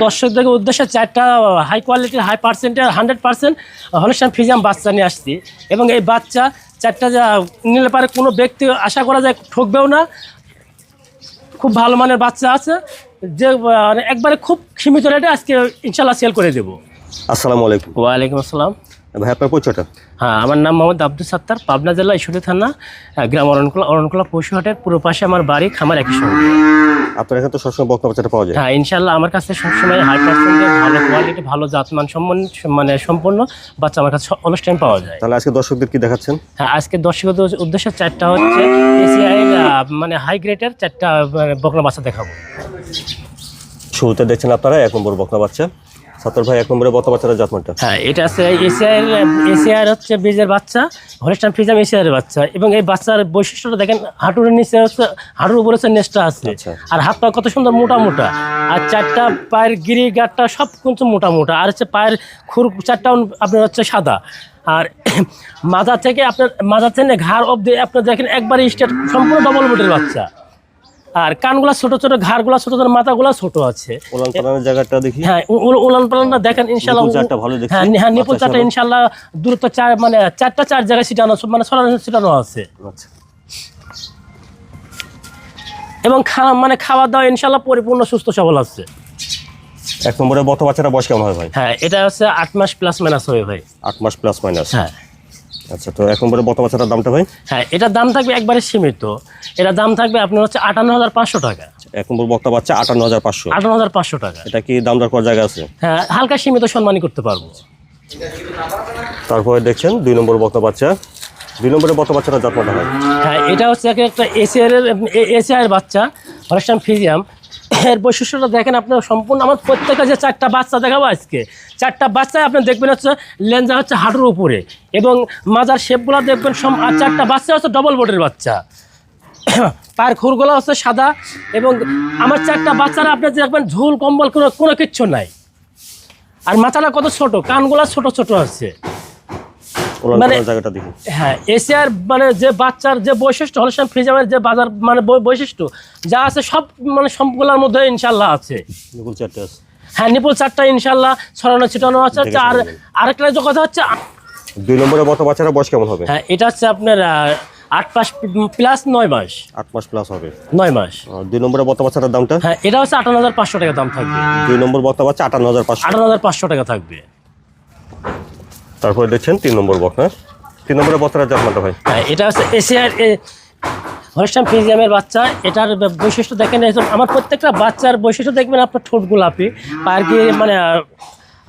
দর্শকদের উদ্দেশ্যে 4টা হাই কোয়ালিটির হাই পার্সেন্টের 100% হলস্টাইন ফ্রিজিয়ান বাচ্চা নিয়ে আসছি। এবং এই বাচ্চা 4টা যা নিলে পারে কোনো ব্যক্তি আশা করা যায় ঠকবেও না। খুব ভালো মানের বাচ্চা আছে, যে একবারে খুব সীমিত রেটে আজকে ইনশাল্লাহ সেল করে দেবো। আসসালামু আলাইকুম। ওয়ালাইকুম আসসালাম। ভাই আপনার পরিচয়টা? হ্যাঁ, আমার নাম মোহাম্মদ আব্দুল সাত্তার, পাবনা জেলা ঈশ্বরদী থানা, গ্রাম অরণকুলা পশুহাটের পুরো পাশে আমার বাড়ি, খামার একই সঙ্গে। আপনার এখানে তো সবসময় বকনা বাচ্চাটা পাওয়া যায়? হ্যাঁ, ইনশাল্লাহ আমার কাছে সবসময় হাই পার্সেন্টের ভালো কোয়ালিটি, ভালো জাতমান সম্পূর্ণ বাচ্চা আমার কাছে অলস টাইম পাওয়া যায়। তাহলে আজকে দর্শকদের কি দেখাচ্ছেন? হ্যাঁ, আজকে দর্শকদের উদ্দেশ্যে 4টা হচ্ছে এসিআই হাই গ্রেডের 4টা বকনা বাচ্চা দেখাবো। শুরুতে দেখছেন আপনারা 1 নম্বর বকনা বাচ্চা। সাত্তার ভাই, 1 নম্বরের বকনা বাচ্চার জাতমানটা? হ্যাঁ, এটা আছে এসিআইয়ের হচ্ছে বীজের বাচ্চা, হলস্টাইন ফ্রিজিয়ান এসিআইয়ের বাচ্চা। এবং এই বাচ্চার বৈশিষ্ট্যটা দেখেন, হাঁটুর নিচে হচ্ছে, হাঁটুর উপরে হচ্ছে নেস্টটা আছে, আর হাত পা কত সুন্দর মোটা মোটা, আর 4টা পায়ের গিরি গাঁটটা সব কিন্তু মোটা মোটা, আর হচ্ছে পায়ের খুর 4টাও আপনার হচ্ছে সাদা। আর মাথা থেকে ঘাড় অব্দি আপনার দেখেন একবারে স্টেট, সম্পূর্ণ ডবল বোটের বাচ্চা। আর কানগুলা ছোট ছোট, ঘাড়গুলা ছোট ছোট, মাথাগুলা ছোট আছে। উলান পালানের জায়গাটা দেখি। হ্যাঁ, উলান পালানটা দেখেন ইনশাআল্লাহ। হ্যাঁ, নিপুল চারটা ইনশাআল্লাহ দূরত্ব 4 জায়গায় ছিটানো, ছিটানো আছে। আচ্ছা। এবং খাওয়া দাওয়া ইনশাআল্লাহ পরিপূর্ণ সুস্থ সবল আছে। 1 নম্বরের বকনা বাচ্চাটা বয়স কেমন হয় ভাই? হ্যাঁ, এটা হচ্ছে 8 মাস প্লাস মাইনাস হবে ভাই। 8 মাস প্লাস মাইনাস। হ্যাঁ। আচ্ছা, তো 1 নম্বরের বকনা বাচ্চাটার দামটা ভাই? হ্যাঁ, এটার দাম থাকবে একবারে সীমিত। এটার দাম থাকবে আপনার হচ্ছে 58,500 টাকা। 1 নম্বর বকনা বাচ্চা 58,500। 58,500 টাকা। এটা কি দাম দর করার জায়গা আছে? হ্যাঁ, হালকা সীমিত সম্মানী করতে পারবো। তারপরে দেখছেন 2 নম্বর বকনা বাচ্চা। 2 নম্বরের বকনা বাচ্চাটা জাতমানটা হয়? হ্যাঁ, এটা হচ্ছে একটা এসিআইয়ের বাচ্চা, হলস্টাইন ফ্রিজিয়ান। এর বৈশিষ্ট্যটা দেখেন আপনার সম্পূর্ণ। আমার প্রত্যেকটা যে 4টা বাচ্চা দেখাবো আজকে, 4টা বাচ্চায় আপনি দেখবেন হচ্ছে লেঞ্জা হচ্ছে হাঁটুর উপরে, এবং মাজার শেপগুলো দেখবেন। আর 4টা বাচ্চা হচ্ছে ডবল বোর্ডের বাচ্চা। পায়ের খুরগুলো হচ্ছে সাদা, এবং আমার 4টা বাচ্চারা আপনি দেখবেন ঝুল কম্বল কোনো কিচ্ছু নাই। আর মাথাটা কত ছোট, কানগুলা ছোট ছোট আছে। জায়গাটা দেখি। হ্যাঁ, এশিয়ার যে বাচ্চার যে বৈশিষ্ট্য, হলস্টাইন ফ্রিজিয়ানের যে বাজার বৈশিষ্ট্য যা আছে, সব সবগুলোর মধ্যে ইনশাল্লাহ আছে। নিপুল 4টা আছে। হ্যাঁ, নিপুল 4টা ইনশাল্লাহ ছড়ানো ছিটানো আছে। আর আরেকটা যে কথা হচ্ছে 2 নম্বরের বকনা বাচ্চাটা বয়স কেমন হবে? হ্যাঁ, এটা হচ্ছে আপনার 8 মাস প্লাস 9 মাস। 8 মাস প্লাস হবে, 9 মাস। 2 নম্বরের বকনা বাচ্চাটার দামটা? হ্যাঁ, এটা হচ্ছে 58,500 টাকা দাম থাকবে। 2 নম্বর বকনা বাচ্চা 58,500। 58,500 টাকা থাকবে। তারপরে দেখছেন 3 নম্বর বকনা। 3 নম্বরের বকনার জাতমানটা ভাই? হ্যাঁ, এটা হচ্ছে এশিয়ার হলস্টাইন ফ্রিজিয়ানের বাচ্চা। এটার বৈশিষ্ট্য দেখেন, আমার প্রত্যেকটা বাচ্চার বৈশিষ্ট্য দেখবেন আপনার ঠোঁট গোলাপি, পায়ের গিয়ে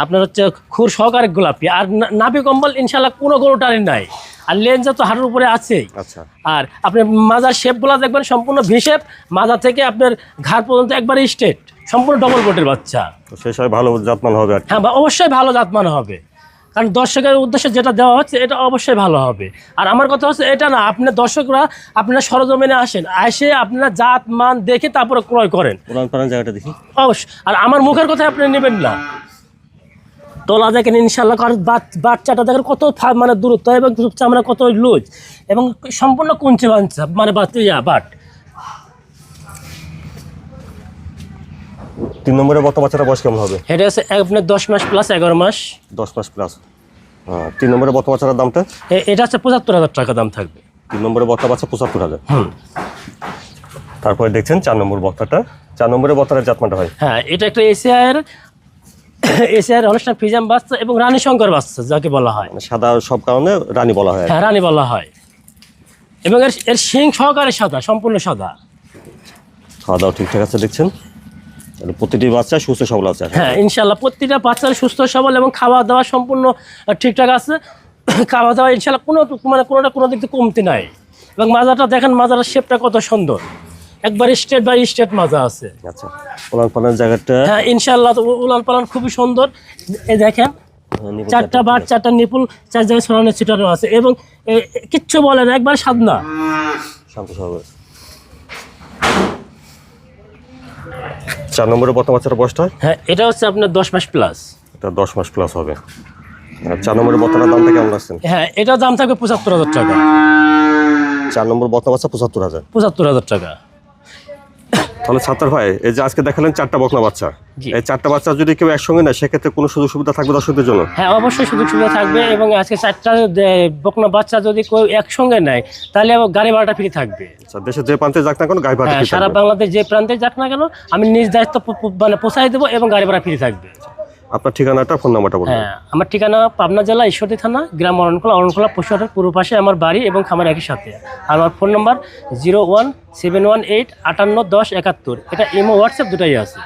আপনার হচ্ছে খুর সহকারে গোলাপি, আর নাভি কম্বল ইনশাল্লাহ কোনো গরুটারই নাই, আর লেন্সা তো হাঁটুর উপরে আছেই। আচ্ছা। আর আপনার মাজার শেপগুলো দেখবেন সম্পূর্ণ ভি শেপ, মাজা থেকে আপনার ঘাড় পর্যন্ত একবারে স্ট্রেট, সম্পূর্ণ ডবল বোটের বাচ্চা। সেই সময় ভালো জাতমান হবে। হ্যাঁ, অবশ্যই ভালো জাতমান হবে, কারণ দর্শকের উদ্দেশ্যে যেটা দেওয়া হচ্ছে এটা অবশ্যই ভালো হবে। আর আমার কথা হচ্ছে এটা না, আপনার দর্শকরা আপনারা সরজমিনে আসেন, এসে আপনারা জাত মান দেখে তারপরে ক্রয় করেন। জায়গাটা দেখি। অবশ্যই। আর আমার মুখের কথা আপনি নেবেন না। তোলা দেখেন ইনশাল্লাহ, কারণ বাচ্চাটা দেখেন কত দূরত্ব, এবং চামড়া কত লুজ, এবং সম্পূর্ণ কুঞ্চে বাঞ্চা বাট। 3 নম্বরের বকনা বাচ্চাটা বয়স কেমন হবে? এটা হচ্ছে আপনার 10 মাস প্লাস 11 মাস। 10 মাস প্লাস। 3 নম্বরের বকনা বাচ্চার দামটা? এটা হচ্ছে 75,000 টাকা দাম থাকবে। 3 নম্বরের বকনা বাচ্চা 75,000। তারপরে দেখছেন 4 নম্বর বকনাটা। 4 নম্বরের বকনার জাতমানটা হয়? হ্যাঁ, এটা একটা এশিয়ার হলস্টাইন ফ্রিজিয়ান বাচ্চা, এবং রানী শঙ্কর বাচ্চা যাকে বলা হয়। সাদা সব কারণে রানী বলা হয়। হ্যাঁ, রানী বলা হয়, এবং এর শিং সহকারে সাদা, সম্পূর্ণ সাদা। খাওয়া দাওয়া ঠিকঠাক আছে দেখছেন? প্রতিটি বাচ্চা সুস্থ সবল আছে। হ্যাঁ, ইনশাল্লাহ প্রতিটা বাচ্চার সুস্থ সবল, এবং খাওয়া দাওয়া সম্পূর্ণ ঠিকঠাক আছে। খাওয়া দাওয়া ইনশাল্লাহ কোনো দিক থেকে কমতি নাই। এবং মাজাটা দেখেন, মাজার শেপটা কত সুন্দর, একবার স্ট্রেট বাই স্ট্রেট মাজা আছে। আচ্ছা, উলান পালানের জায়গাটা? হ্যাঁ, ইনশাল্লাহ উলান পালান খুবই সুন্দর। এই দেখেন 4টা বাট, 4টা নিপুল 4 জায়গায় ছড়ানো ছিটানো আছে, এবং কিচ্ছু বলে না, একবার সাধনা শান্ত স্বভাবের। 4 নম্বরের বকনা বাচ্চার বয়সটা? হ্যাঁ, এটা হচ্ছে আপনার 10 মাস প্লাস। এটা 10 মাস প্লাস হবে। 4 নম্বরের বকনার দামটা কেমন রাখছেন? হ্যাঁ, এটার দাম থাকবে 75,000 টাকা। 4 নম্বর বকনা বাচ্চা 75,000। 75,000 টাকা। তাহলে সাত্তার ভাই, এই যে আজকে দেখালেন 4টা বকনা বাচ্চা, জি। এই 4টা বাচ্চা যদি কেউ একসঙ্গে নেয় সেক্ষেত্রে কোনো সুযোগ সুবিধা থাকবে দর্শকদের জন্য? হ্যাঁ, অবশ্যই সুযোগ সুবিধা থাকবে, এবং আজকে 4টা বকনা বাচ্চা যদি কেউ একসঙ্গে নেয় তাহলে আবার গাড়ি ভাড়াটা ফ্রি থাকবে। আচ্ছা, দেশের যে প্রান্তে যাক না কেন গাড়ি ভাড়া হ্যাঁ, ফ্রি সারা থাকবে। বাংলাদেশ যে প্রান্তে যাক না কেন আমি নিজ দায়িত্ব মানে পৌঁছাই দেবো এবং গাড়ি ভাড়া ফ্রি থাকবে। আপনার ঠিকানাটা, ফোন নাম্বারটা বলুন। হ্যাঁ, আমার ঠিকানা পাবনা জেলা ঈশ্বরদী থানা, গ্রাম অরণখোলা পশুহাটের পূর্ব পাশে আমার বাড়ি এবং খামার একই সাথে। আর আমার ফোন নাম্বার 01718 581071। এটা ইমো হোয়াটসঅ্যাপ দুটাই আছে।